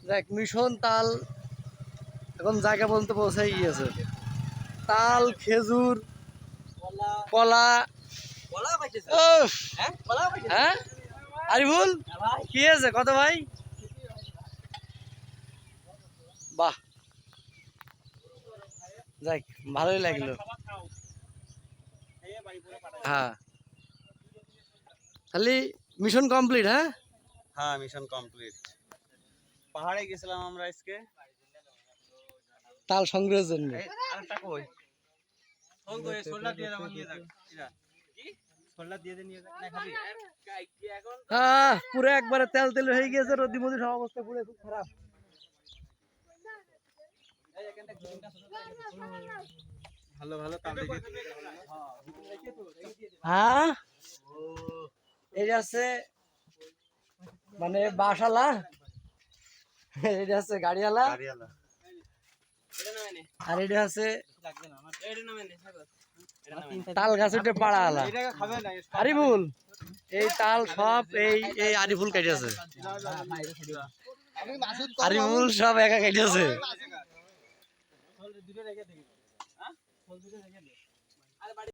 দেখ মিশন তাল এখন জায়গা পর্যন্ত পৌঁছাই গিয়েছে। তাল, খেজুর, কলা। উফ, হ্যাঁ আরিফুল কি আছে কত ভাই? বাহ, যাক ভালোই লাগলো। হ্যাঁ, খালি মিশন কমপ্লিট। হ্যাঁ হ্যাঁ, মিশন কমপ্লিট। পাহাড়ে গেছিলাম আমরা আজকে তাল সংগ্রহের জন্য। আরেকটা কই ফোন করে সোল্ডার দিয়ে দাও, নিয়ে যাক কি সোল্ডার দিয়ে নিয়ে যাক না খাবি এখন পুরো একবারে তেল তেল হয়ে গিয়েছে, রোদি মদি সব অবস্থা পুরো খুব খারাপ। ভালো ভালো তাল দেখে। হ্যাঁ এই আছে মানে বাসালা, এটা আছে গাড়িওয়ালা, আর এটা আছে তাল গাছ উঠে পাড়াওয়ালা। আরিফুল এই তাল সব এই আরিফুল কেটেছে, আরিফুল সব একা কেটেছে।